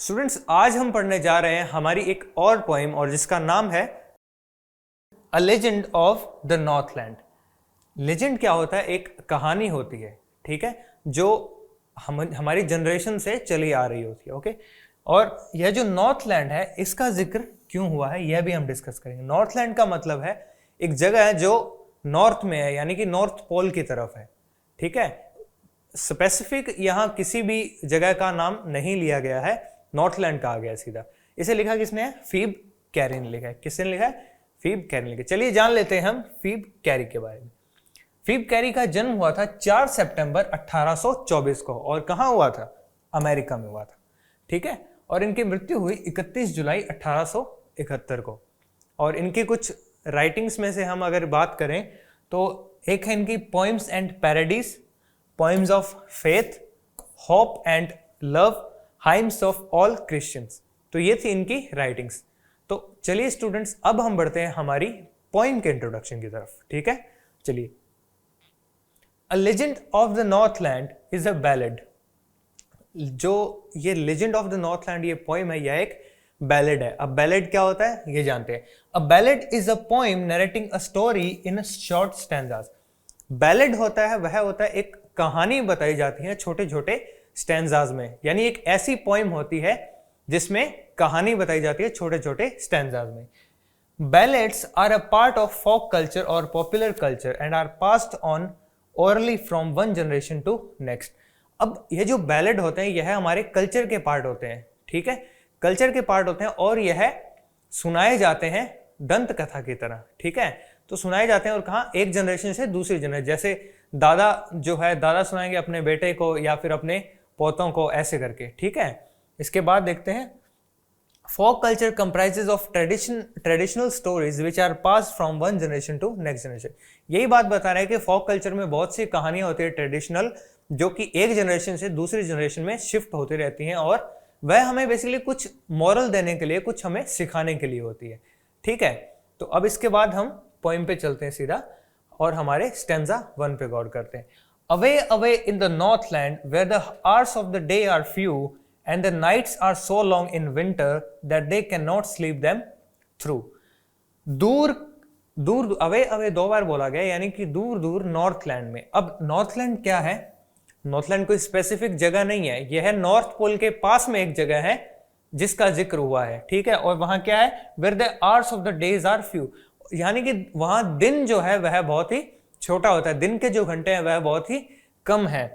Students, आज हम पढ़ने जा रहे हैं हमारी एक और पोएम और जिसका नाम है a legend of the Northland. Legend क्या होता है? एक कहानी होती है, ठीक है, जो हमारी जनरेशन से चली आ रही होती है। ओके, और यह जो नॉर्थलैंड है इसका जिक्र क्यों हुआ है यह भी हम डिस्कस करेंगे। नॉर्थलैंड का मतलब है एक जगह है जो नॉर्थ में है, यानी कि नॉर्थ पोल की तरफ है, ठीक है। स्पेसिफिक यहाँ किसी भी जगह का नाम नहीं लिया गया है, नॉर्थलैंड कहा गया सीधा। इसे लिखा किसने है? फीब कैरी ने लिखा है। किसने लिखा है? फीब कैरी ने लिखा। चलिए जान लेते हैं हम फीब कैरी के बारे में। फीब कैरी का जन्म हुआ था 4 सितंबर 1824 को, और कहाँ हुआ था? अमेरिका में हुआ था, ठीक है। और इनकी मृत्यु हुई 31 जुलाई 1871 को। और इनकी कुछ राइटिंग्स में से हम अगर बात करें तो एक है इनकी poems and parodies, poems of faith, hope and love, hymns of all Christians. तो ये थी इनकी राइटिंग्स। तो चलिए स्टूडेंट्स, अब हम बढ़ते हैं हमारी पोइम के इंट्रोडक्शन की तरफ, ठीक है। चलिए, a legend of the Northland is a ballad. जो ये लेजेंड ऑफ द नॉर्थलैंड ये पोइम है, यह एक बैलेड है। अब बैलेड क्या होता है ये जानते हैं। A ballad is a poem narrating a story in a short stanzas. Ballad होता है वह होता है एक कहानी बताई जाती है छोटे छोटे स्टैंजाज में, यानी एक ऐसी पोइम होती है जिसमें कहानी बताई जाती है छोटे छोटे स्टैंजाज में। Ballads are a part of folk culture और popular culture and are passed on orally from one generation to next. अब ये जो बैलेड होते हैं यह हमारे कल्चर के पार्ट होते हैं, ठीक है, कल्चर के पार्ट होते हैं, और यह सुनाए जाते हैं दंत कथा की तरह, ठीक है। तो सुनाए जाते हैं और कहाँ? एक जनरेशन से दूसरी जनरेशन। जैसे दादा जो है, दादा सुनाएंगे अपने बेटे को या फिर अपने पोतों को, ऐसे करके, ठीक है। इसके बाद देखते हैं, folk culture comprises of traditional stories which are pass from one generation to next generation. यही बात बता रहे हैं कि फोक कल्चर में बहुत सी कहानियां होती है ट्रेडिशनल, जो कि एक जनरेशन से दूसरी जनरेशन में शिफ्ट होती रहती हैं, और वह हमें बेसिकली कुछ मॉरल देने के लिए, कुछ हमें सिखाने के लिए होती है, ठीक है। तो अब इसके बाद हम पोइम पे चलते हैं सीधा और हमारे स्टैंजा 1 पे गौर करते हैं। Away away in the Northland where the hours of the day are few and the nights are so long in winter that they can not sleep them through. दूर दूर, अवे अवे 2 बार बोला गया, यानी कि दूर दूर नॉर्थलैंड में। अब नॉर्थलैंड क्या है? नॉर्थलैंड कोई स्पेसिफिक जगह नहीं है, यह है नॉर्थ पोल के पास में एक जगह है जिसका जिक्र हुआ है, ठीक है। और वहां क्या है? Where the hours of the days are few, यानी कि वहां दिन जो है वह बहुत ही छोटा होता है, दिन के जो घंटे हैं वह बहुत ही कम है।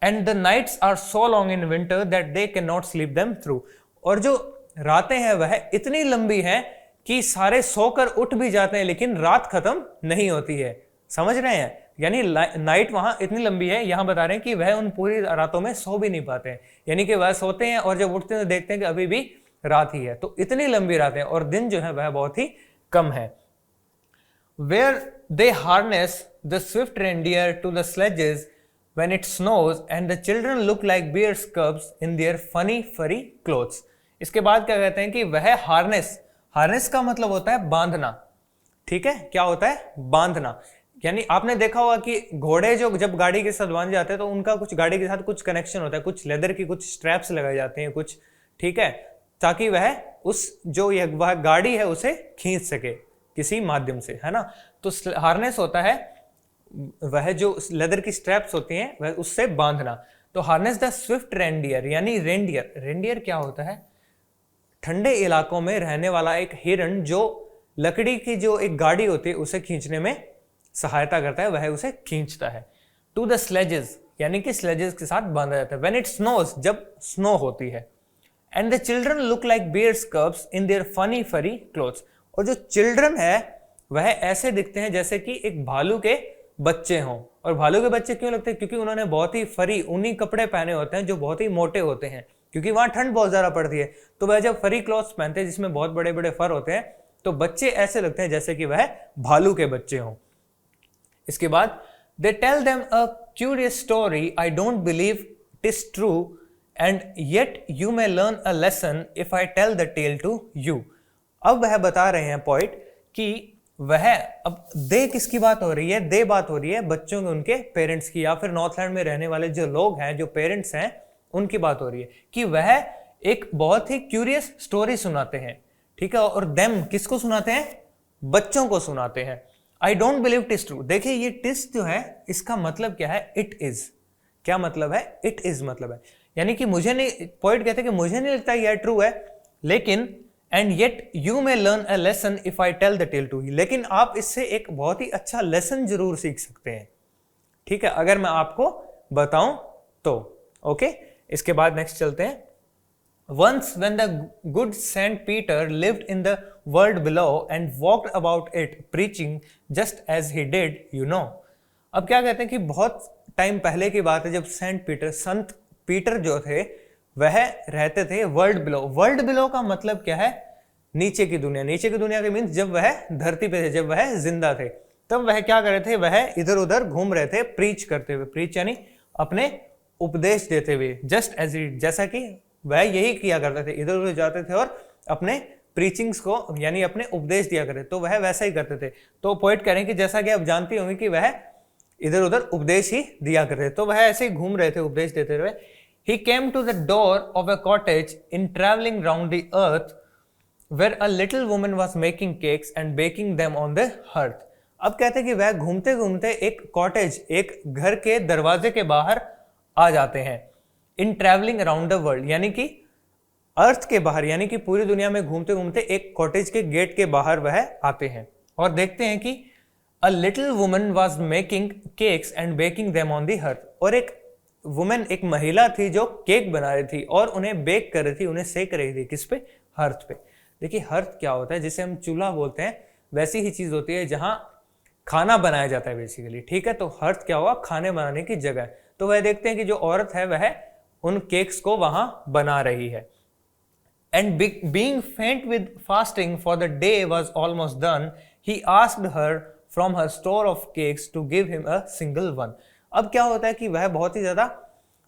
And the nights are so long in winter that they can not sleep them through, और जो रातें हैं वह इतनी लंबी हैं कि सारे सोकर उठ भी जाते हैं लेकिन रात खत्म नहीं होती है। समझ रहे हैं? यानी नाइट वहां इतनी लंबी है, यहां बता रहे हैं कि वह उन पूरी रातों में सो भी नहीं पाते हैं, यानी कि वह सोते हैं और जब उठते हैं तो देखते हैं कि अभी भी रात ही है। तो इतनी लंबी रातें, और दिन जो है वह बहुत ही कम है। Where they harness the swift reindeer to the sledges when it snows and the children look like bear's cubs in their funny furry clothes। इसके बाद क्या कहते हैं कि वह हार्नेस का मतलब होता है बांधना, ठीक है। क्या होता है? बांधना। यानी आपने देखा होगा कि घोड़े जो जब गाड़ी के साथ बांध जाते हैं तो उनका कुछ गाड़ी के साथ कुछ कनेक्शन होता है, कुछ लेदर की कुछ स्ट्रैप्स लगाए जाते हैं कुछ, ठीक है, ताकि वह उस जो वह गाड़ी है उसे खींच सके किसी माध्यम से, है ना। तो हार्नेस होता है वह जो लेदर की स्ट्रैप्स होती हैं वह उससे बांधना। तो हार्नेस द स्विफ्ट रेंडियर, यानी रेंडियर क्या होता है? ठंडे इलाकों में रहने वाला एक हिरण जो लकड़ी की जो एक गाड़ी होती है उसे खींचने में सहायता करता है, वह उसे खींचता है। टू द स्लेजेस, यानी कि स्लेजेस के साथ बांधा जाता है। व्हेन इट स्नोज, जब स्नो होती है। And the children look like bears cubs in their funny furry clothes, और जो चिल्ड्रन है वह ऐसे दिखते हैं जैसे कि एक भालू के बच्चे हों। और भालू के बच्चे क्यों लगते हैं? क्योंकि उन्होंने बहुत ही फरी ऊनी कपड़े पहने होते हैं जो बहुत ही मोटे होते हैं, क्योंकि वहां ठंड बहुत ज्यादा पड़ती है। तो वह जब फरी क्लॉथ्स पहनते हैं जिसमें बहुत बड़े बड़े फर होते हैं, तो बच्चे ऐसे लगते हैं जैसे कि वह भालू के बच्चे हों। इसके बाद, they tell them a curious story, I don't believe it is true and yet you may learn a lesson if I tell the tale to you. अब वह बता रहे हैं पोइट कि वह, अब दे किसकी बात हो रही है? दे बात हो रही है बच्चों के, उनके पेरेंट्स की, या फिर नॉर्थलैंड में रहने वाले जो लोग हैं, जो पेरेंट्स हैं, उनकी बात हो रही है कि वह एक बहुत ही क्यूरियस स्टोरी सुनाते हैं, ठीक है, और देम किसको सुनाते हैं? बच्चों को सुनाते हैं। आई don't believe it is true. देखिए ये टिस जो है इसका मतलब क्या है? It is. क्या मतलब है? इट इज मतलब है, यानी कि मुझे नहीं, पोइट कहते हैं कि मुझे नहीं लगता यह ट्रू है, लेकिन and yet you may learn a lesson if I tell the tale to you, लेकिन आप इससे एक बहुत ही अच्छा लेसन जरूर सीख सकते हैं, ठीक है, अगर मैं आपको बताऊं तो। ओके, इसके बाद नेक्स्ट चलते हैं। Once when the good Saint Peter lived in the world below and walked about it preaching just as he did, you know। अब क्या कहते हैं कि बहुत टाइम पहले की बात है जब सेंट पीटर, संत पीटर जो थे वह रहते थे वर्ल्ड बिलो। वर्ल्ड बिलो का मतलब क्या है? नीचे की दुनिया। नीचे की दुनिया के मीन्स जब वह धरती पे थे, जब वह जिंदा थे, तब वह क्या कर रहे थे? वह इधर उधर घूम रहे थे प्रीच करते हुए। प्रीच यानी अपने उपदेश देते हुए, जस्ट एज इट, जैसा कि वह यही किया करते थे, इधर उधर जाते थे और अपने प्रीचिंग्स को यानी अपने उपदेश दिया करते, तो वह वैसा ही करते थे। तो पॉइंट करें कि जैसा कि आप जानती होंगे कि वह इधर उधर उपदेश ही दिया करते, तो वह ऐसे ही घूम रहे थे उपदेश देते हुए। He came to the door of a cottage in traveling round the earth where a little woman was making cakes and baking them on the hearth। अब कहते हैं कि वह घूमते घूमते एक कॉटेज, एक घर के दरवाजे के बाहर आ जाते हैं। इन ट्रैवलिंग अराउंड द वर्ल्ड, यानी कि अर्थ के बाहर, यानी कि पूरी दुनिया में घूमते घूमते एक कॉटेज के गेट के बाहर वह आते हैं और देखते हैं कि a little woman was making cakes and baking them on the hearth. और एक वुमेन, एक महिला थी जो केक बना रही थी और उन्हें बेक कर रही थी, उन्हें सेक रही थी। किस पे? हर्थ पे। देखिए हर्थ क्या होता है? जिसे हम चूल्हा बोलते हैं, वैसी ही चीज होती है जहां खाना बनाया जाता है बेसिकली, ठीक है। तो हर्थ क्या हुआ? खाने बनाने की जगह। तो वह देखते हैं कि जो औरत है वह उन केक्स को वहां बना रही है। And being faint with fasting for the day was almost done, he asked her from her store of cakes to give him a single one. अब क्या होता है कि वह बहुत ही ज्यादा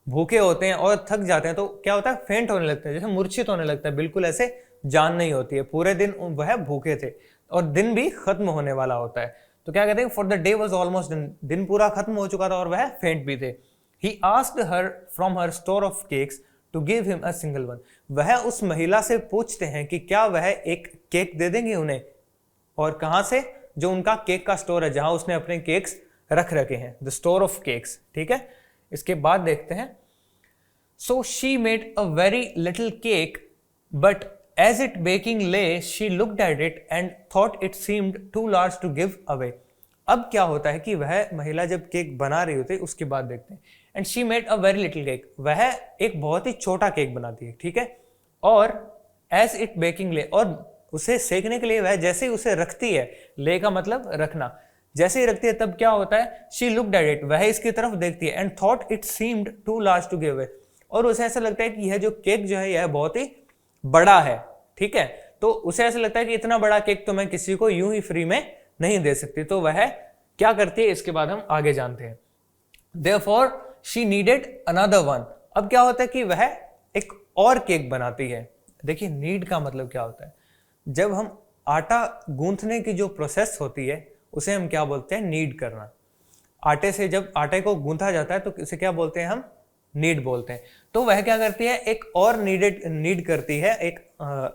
भूखे होते हैं और थक जाते हैं, तो क्या होता है? फेंट होने लगते हैं, जैसे मूर्छित होने लगता है, बिल्कुल ऐसे जान नहीं होती है। पूरे दिन वह भूखे थे और दिन भी खत्म होने वाला होता है। तो क्या कहते हैं? For the day was almost done, दिन पूरा खत्म हो चुका था और वह फेंट भी थे। He asked her from her store of cakes to give him a single one। वह उस महिला से पूछते हैं कि क्या वह एक केक दे देंगे उन्हें, और कहां से? जो उनका केक का स्टोर है, जहां उसने अपने केक्स रख रखे हैं, द स्टोर ऑफ केक्स, ठीक है। इसके बाद देखते हैं। So she made a very little cake, but as it baking lay, she looked at it and thought it seemed too large to give away। अब क्या होता है कि वह महिला जब केक बना रही होती है, उसके बाद देखते हैं। And she made a very little cake, वह एक बहुत ही छोटा केक बनाती है, ठीक है। और एज इट बेकिंग ले, और उसे सेकने के लिए वह जैसे ही उसे रखती है, ले का मतलब रखना, जैसे ही रखती है तब क्या होता है? शी लुक्ड एट इट, वह इसकी तरफ देखती है। And thought it seemed too large to give away, और उसे ऐसा लगता है कि यह जो केक जो है यह बहुत ही बड़ा है, ठीक है। तो उसे ऐसा लगता है कि इतना बड़ा केक तो मैं किसी को यूं ही फ्री में नहीं दे सकती। तो वह क्या करती है? इसके बाद हम आगे जानते हैं। Therefore she needed another one। अब क्या होता है कि वह एक और केक बनाती है। देखिए नीड का मतलब क्या होता है? जब हम आटा गूंथने की जो प्रोसेस होती है उसे हम क्या बोलते हैं? नीड करना। आटे से जब आटे को गूंथा जाता है तो इसे क्या बोलते हैं? हम नीड बोलते हैं। तो वह क्या करती है? एक और नीड करती है, एक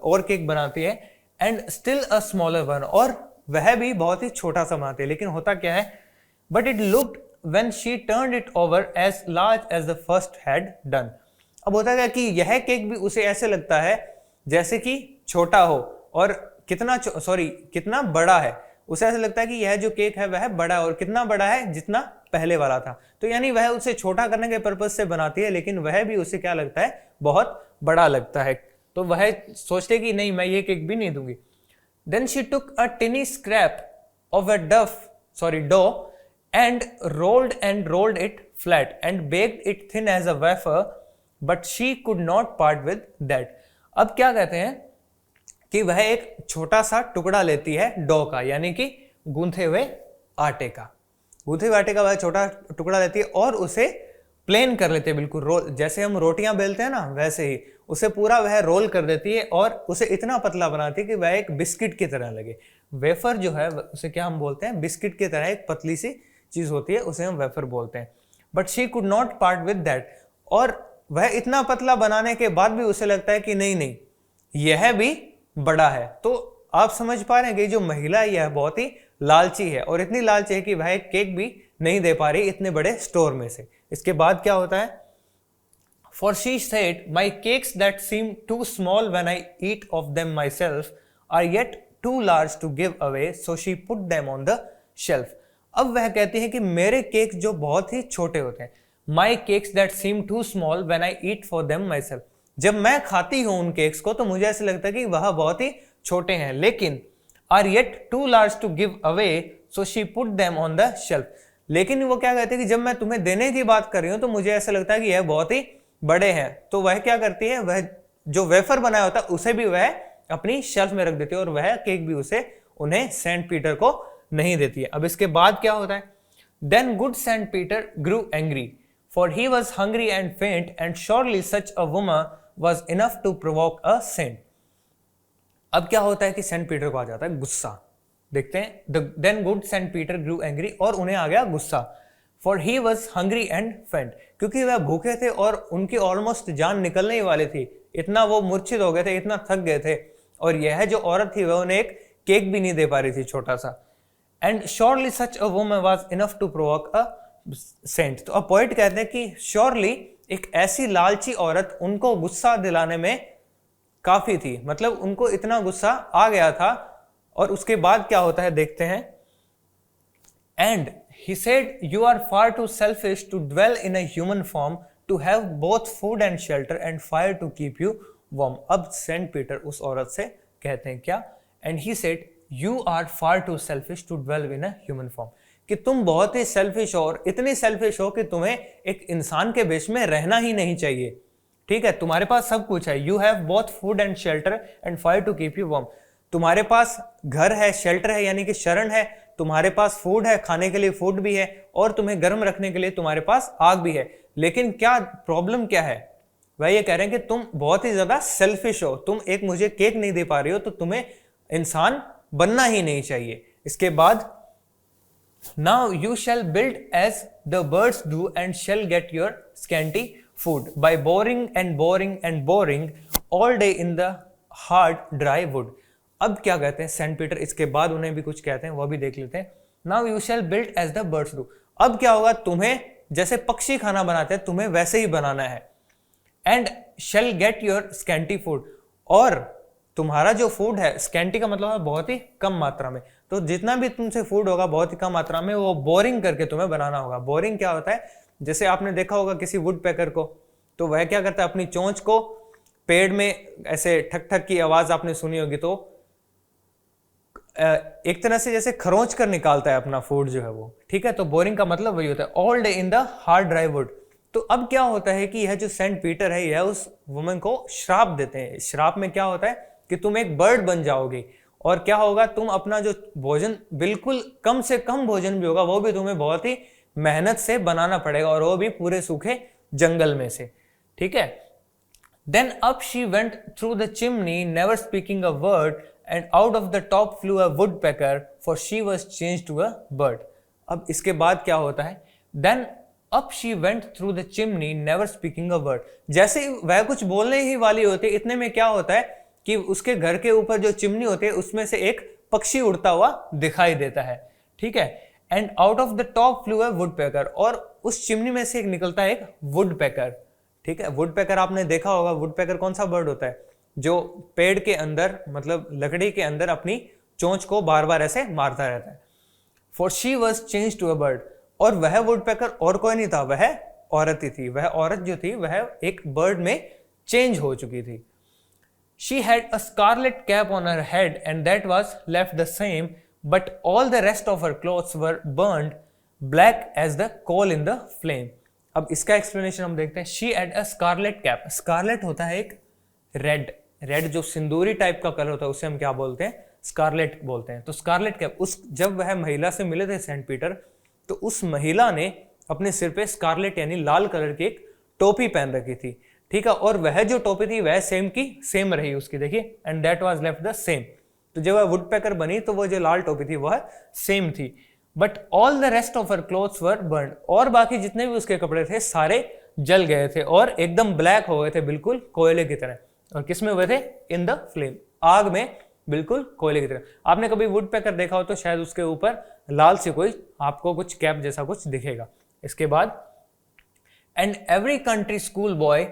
और केक बनाती है। And still a smaller one, और वह भी बहुत ही छोटा सा बनाती है। लेकिन होता क्या है? But it looked when she turned it over as large as the first had done। अब होता क्या कि यह केक भी उसे ऐसे लगता है जैसे कि छोटा हो, और कितना बड़ा है। उसे ऐसा लगता है कि यह जो केक है वह बड़ा है, और कितना बड़ा है? जितना पहले वाला था। तो यानी वह उसे छोटा करने के पर्पज से बनाती है, लेकिन वह भी उसे क्या लगता है? बहुत बड़ा लगता है। तो वह सोचते कि नहीं, मैं ये केक भी नहीं दूंगी। Then she took a tiny scrap of a dough and rolled it flat and baked it thin as a wafer, but she could not part with that। अब क्या कहते हैं कि वह एक छोटा सा टुकड़ा लेती है डो का, यानी कि गूंथे हुए आटे का। वह छोटा टुकड़ा लेती है और उसे प्लेन कर लेते हैं, बिल्कुल रोल, जैसे हम रोटियां बेलते हैं ना, वैसे ही उसे पूरा वह रोल कर देती है और उसे इतना पतला बनाती है कि वह एक बिस्किट की तरह लगे। वेफर जो है उसे क्या हम बोलते हैं? बिस्किट की तरह एक पतली सी चीज होती है, उसे हम वेफर बोलते हैं। But she could not part with that, और वह इतना पतला बनाने के बाद भी उसे लगता है कि नहीं नहीं यह भी बड़ा है। तो आप समझ पा रहे हैं कि जो महिला है यह बहुत ही लालची है और इतनी लालची है कि वह एक केक भी नहीं दे पा रही इतने बड़े स्टोर में से। इसके बाद क्या होता है, For she said, my cakes that seem too small when I eat of them myself are yet too large to give away, so she put them on the shelf. अब वह कहती है कि मेरे केक्स जो बहुत ही छोटे होते हैं, my cakes that seem too small when I eat for them myself. जब मैं खाती हूं उन केक्स को तो मुझे ऐसा लगता है कि वह बहुत ही छोटे हैं, लेकिन are yet too large to give away, so she put them on the shelf. लेकिन वो क्या कहते हैं कि जब मैं तुम्हें देने की बात कर रही हूं तो मुझे ऐसा लगता है कि यह बहुत ही बड़े हैं, तो वह क्या करती है, वह जो वेफर बनाया होता है उसे भी वह अपनी शेल्फ में रख देती है और वह केक भी उन्हें सेंट पीटर को नहीं देती है। अब इसके बाद क्या होता है, then good saint Peter grew angry for he was hungry and faint and surely such a woman was enough to provoke a saint. अब क्या होता है कि सेंट पीटर को आ जाता है गुस्सा। देखते हैं, then good saint Peter grew angry, और उन्हें आ गया गुस्सा। For he was hungry and फेंट, क्योंकि वह भूखे थे और उनकी ऑलमोस्ट जान निकलने ही वाली थी, इतना वो मूर्छित हो गए थे, इतना थक गए थे, और यह जो औरत थी वह उन्हें एक केक भी नहीं दे पा रही थी छोटा सा। And surely such a woman was enough to provoke a saint. तो अब पोएट कहते हैं कि श्योरली एक ऐसी लालची औरत उनको गुस्सा दिलाने में काफी थी, मतलब उनको इतना गुस्सा आ गया था। और उसके बाद क्या होता है देखते हैं, and he said, you are far too selfish to dwell in a human form, to have both food and shelter and fire to keep you warm. अब सेंट पीटर उस औरत से कहते हैं क्या, and he said, you are far too selfish to dwell in a human form, कि तुम बहुत ही सेल्फिश हो और इतनी सेल्फिश हो कि तुम्हें एक इंसान के बेस में रहना ही नहीं चाहिए। ठीक है, तुम्हारे पास सब कुछ है, you have both food and shelter and fire to keep you warm. तुम्हारे पास घर है, शेल्टर है यानी कि शरण है, तुम्हारे पास फूड है, खाने के लिए फूड भी है, और तुम्हें गर्म रखने के लिए तुम्हारे पास आग भी है। लेकिन क्या प्रॉब्लम क्या है, वह ये कह रहे हैं कि तुम बहुत ही ज्यादा सेल्फिश हो, तुम एक मुझे केक नहीं दे पा रही हो तो तुम्हें इंसान बनना ही नहीं चाहिए। इसके बाद now you shall build as the birds do and shall get your scanty food by boring and boring and boring all day in the hard dry wood. अब क्या कहते हैं सेंट पीटर, इसके बाद उन्हें भी कुछ कहते हैं, वह भी देख लेते हैं। Now you shall build as the birds do, अब क्या होगा, तुम्हें जैसे पक्षी खाना बनाते हैं तुम्हें वैसे ही बनाना है। And shall get your scanty food, और तुम्हारा जो फूड है, स्कैंटी का मतलब है बहुत ही कम मात्रा में, तो जितना भी तुमसे फूड होगा बहुत ही कम मात्रा में, वो बोरिंग करके तुम्हें बनाना होगा। बोरिंग क्या होता है, जैसे आपने देखा होगा किसी वुड पैकर को, तो वह क्या करता है, अपनी चोंच को पेड़ में ऐसे ठक ठक की आवाज आपने सुनी होगी, तो एक तरह से जैसे खरोंच कर निकालता है अपना फूड जो है वो। ठीक है, तो बोरिंग का मतलब वही होता है, all day in the hard dry would. तो अब क्या होता है कि यह जो सेंट पीटर है यह उस वुमन को श्राप देते हैं। श्राप में क्या होता है कि तुम एक बर्ड बन जाओगे, और क्या होगा, तुम अपना जो भोजन, बिल्कुल कम से कम भोजन भी होगा वो भी तुम्हें बहुत ही मेहनत से बनाना पड़ेगा, और वो भी पूरे सूखे जंगल में से। ठीक है, then up she went through the chimney never speaking a word and out of the top flew a woodpecker, for she was changed to a bird. अब इसके बाद क्या होता है, then up she went through the chimney never speaking a word. जैसे वह कुछ बोलने ही वाली होती है, इतने में क्या होता है कि उसके घर के ऊपर जो चिमनी होती है उसमें से एक पक्षी उड़ता हुआ दिखाई देता है। ठीक है, and out of the top flew a woodpecker, और उस चिमनी में से एक निकलता है एक woodpecker। ठीक है, woodpecker आपने देखा होगा, woodpecker कौन सा बर्ड होता है, जो पेड़ के अंदर, मतलब लकड़ी के अंदर अपनी चोंच को बार बार ऐसे मारता रहता है। For she was change to a bird, और वह वुडपेकर और कोई नहीं था, वह औरत ही थी। वह औरत जो थी वह एक बर्ड में चेंज हो चुकी थी। She had a scarlet cap on her head and that was left the same, but all the rest of her clothes were burned black as the coal in the flame. अब इसका explanation हम देखते हैं। She had a scarlet cap, scarlet होता है एक red जो सिंदूरी टाइप का कलर होता है उसे हम क्या बोलते हैं, स्कारलेट बोलते हैं। तो स्कारलेट कैप, उस जब वह महिला से मिले थे सेंट पीटर, तो उस महिला ने अपने सिर पे स्कारलेट यानी लाल कलर की एक टोपी पहन रखी थी। ठीक है, और वह जो टोपी थी वह सेम की सेम रही उसकी, देखिए, and that was left the same. तो जब वह वुडपेकर बनी तो वो जो लाल टोपी थी वह सेम थी, but all the rest of her clothes were burned, और बाकी जितने भी उसके कपड़े थे सारे जल गए थे और एकदम ब्लैक हो गए थे, बिल्कुल कोयले की तरह। और किस में हुए थे? इन द फ्लेम, आग में, बिल्कुल कोयले की तरह। आपने कभी वुड पेकर देखा हो तो शायद उसके ऊपर लाल से कोई आपको कुछ कैप जैसा कुछ दिखेगा। इसके बाद and every country school boy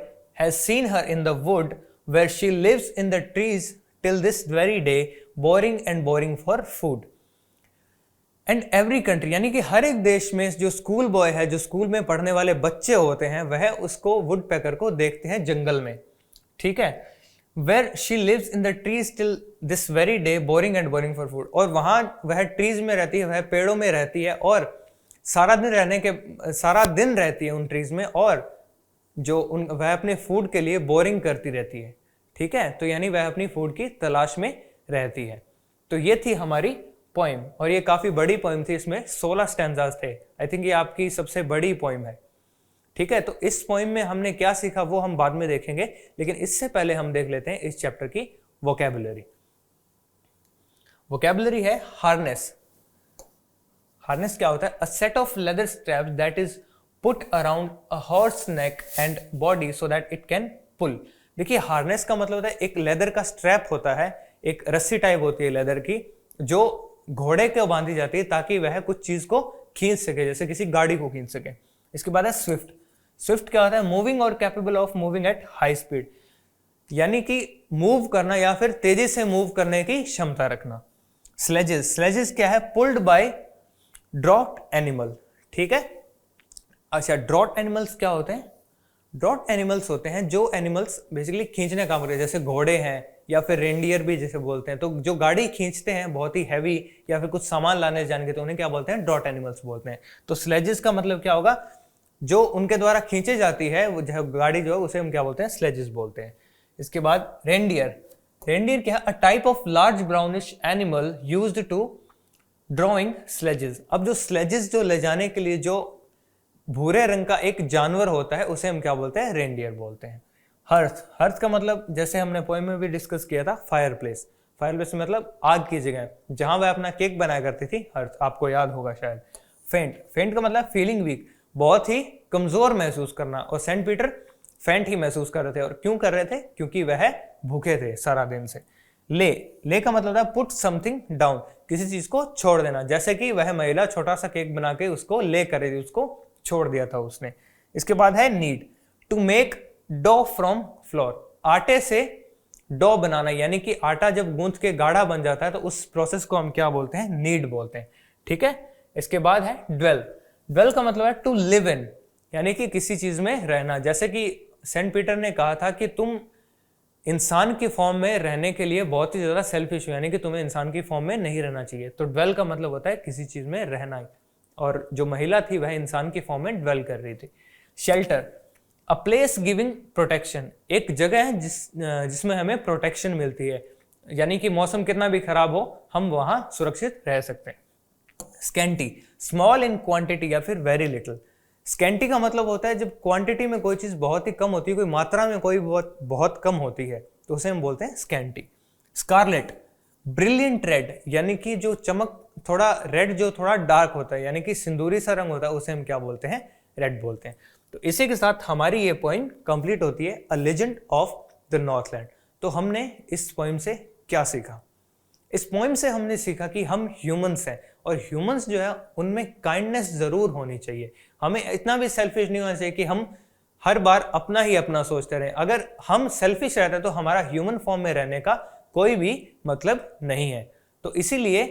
has seen her in the wood where she lives in the trees till this very day boring and boring for food. And every country यानी कि हर एक देश में जो स्कूल बॉय है, जो school में पढ़ने वाले बच्चे होते हैं, वह उसको वुड पेकर को देखते हैं जंगल में, ठीक है। Where she lives in the trees till this very day boring and boring for food, और वहां वह ट्रीज में रहती है, वह पेड़ों में रहती है और सारा दिन रहती है उन ट्रीज में, और जो वह अपने फूड के लिए बोरिंग करती रहती है, ठीक है। तो यानी वह अपनी फूड की तलाश में रहती है। तो ये थी हमारी पोइम, और ये काफी बड़ी पोइम थी, इसमें 16 स्टैंजास थे। आई थिंक ये आपकी सबसे बड़ी पोइम है, ठीक है। तो इस पोइम में हमने क्या सीखा वो हम बाद में देखेंगे, लेकिन इससे पहले हम देख लेते हैं इस चैप्टर की वोकैबुलरी। वोकैबुलरी है हार्नेस। हार्नेस क्या होता है? A set of leather straps that is put around a horse neck and body so that it can pull. देखिए, हार्नेस का मतलब होता है एक लेदर का स्ट्रैप होता है, एक रस्सी टाइप होती है लेदर की, जो घोड़े को बांधी जाती है ताकि वह कुछ चीज को खींच सके, जैसे किसी गाड़ी को खींच सके। इसके बाद है स्विफ्ट। स्विफ्ट क्या होता है? मूविंग और capable of moving at high speed, यानी कि मूव करना या फिर तेजी से मूव करने की क्षमता रखना। स्लेजेस। स्लेजेस क्या है? पुल्ड बाय ड्रॉट एनिमल, ठीक है। अच्छा, ड्रॉट एनिमल्स क्या होते हैं? ड्रॉट एनिमल्स होते हैं जो एनिमल्स बेसिकली खींचने का काम करते हैं, जैसे घोड़े हैं या फिर रेंडियर भी जैसे बोलते हैं। तो जो गाड़ी खींचते हैं बहुत ही हैवी या फिर कुछ सामान लाने जाने के, तो उन्हें क्या बोलते हैं? ड्रॉट एनिमल्स बोलते हैं। तो स्लेजेस का मतलब क्या होगा? जो उनके द्वारा खींचे जाती है वो गाड़ी जो है उसे हम क्या बोलते हैं? स्लेजेस बोलते हैं। इसके बाद रेंडियर। रेंडियर क्या है? A type of large brownish animal used to drawing sledges. अब जो स्लेजेस जो ले जाने के लिए जो भूरे रंग का एक जानवर होता है उसे हम क्या बोलते हैं? रेंडियर बोलते हैं। हर्थ। हर्थ का मतलब जैसे हमने पोएम में भी डिस्कस किया था, फायर प्लेस। फायर प्लेस मतलब आग की जगह, जहां वह अपना केक बनाया करती थी, हर्थ, आपको याद होगा शायद। फेंट। फेंट का मतलब फीलिंग वीक, बहुत ही कमजोर महसूस करना। और सेंट पीटर फेंट ही महसूस कर रहे थे, और क्यों कर रहे थे? क्योंकि वह भूखे थे सारा दिन से। ले। ले का मतलब है पुट समथिंग डाउन, किसी चीज को छोड़ देना, जैसे कि वह महिला छोटा सा केक बना के उसको ले कर रही थी, उसको छोड़ दिया था उसने। इसके बाद है need. To make dough from flour, आटे से डो बनाना, यानी कि आटा जब गूंथ के गाढ़ा बन जाता है तो उस प्रोसेस को हम क्या बोलते हैं? नीड बोलते हैं, ठीक है। इसके बाद है ड्वेल। ड्वेल का मतलब है टू लिव इन, यानी कि किसी चीज में रहना। जैसे कि सेंट पीटर ने कहा था कि तुम इंसान की फॉर्म में रहने के लिए बहुत ही ज्यादा सेल्फिश हो, यानी कि तुम्हें इंसान की फॉर्म में नहीं रहना चाहिए। तो ड्वेल का मतलब होता है किसी चीज में रहना, और जो महिला थी वह इंसान की फॉर्म में ड्वेल कर रही थी। Shelter. A place giving protection, एक जगह है जिसमें हमें प्रोटेक्शन मिलती है, यानी कि मौसम कितना भी खराब हो हम वहां सुरक्षित रह सकते हैं। स्कैंटी। स्मॉल इन क्वांटिटी या फिर वेरी लिटिल। स्कैंटी का मतलब होता है जब क्वांटिटी में कोई चीज बहुत ही कम होती है, कोई मात्रा में कोई बहुत कम होती है, तो उसे हम बोलते हैं स्कैंटी। स्कारलेट। ब्रिलियंट रेड, यानी कि जो चमक थोड़ा रेड, जो थोड़ा डार्क होता है, यानी कि सिंदूरी सा रंग होता है, उसे हम क्या बोलते हैं? रेड बोलते हैं। तो इसी के साथ हमारी ये पोइम कंप्लीट होती है, a legend of the Northland. तो हमने इस पोइम से क्या सीखा? इस पोइम से हमने सीखा कि हम ह्यूमंस हैं, और ह्यूमंस जो है उनमें काइंडनेस जरूर होनी चाहिए। हमें इतना भी सेल्फिश नहीं होना चाहिए कि हम हर बार अपना ही अपना सोचते रहें। अगर हम सेल्फिश रहते हैं तो हमारा ह्यूमन फॉर्म में रहने का कोई भी मतलब नहीं है। तो इसीलिए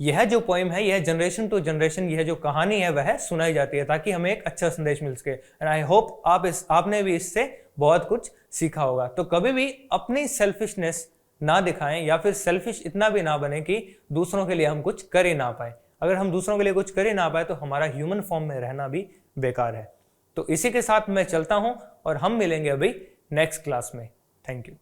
यह जो पोइम है, यह जनरेशन टू जनरेशन, यह जो कहानी है वह सुनाई जाती है ताकि हमें एक अच्छा संदेश मिल सके। एंड आई होप आपने भी इससे बहुत कुछ सीखा होगा। तो कभी भी अपनी सेल्फिशनेस ना दिखाएं, या फिर सेल्फिश इतना भी ना बने कि दूसरों के लिए हम कुछ कर ही ना पाए। अगर हम दूसरों के लिए कुछ कर ही ना पाए तो हमारा ह्यूमन फॉर्म में रहना भी बेकार है। तो इसी के साथ मैं चलता हूं और हम मिलेंगे अभी नेक्स्ट क्लास में। Thank you.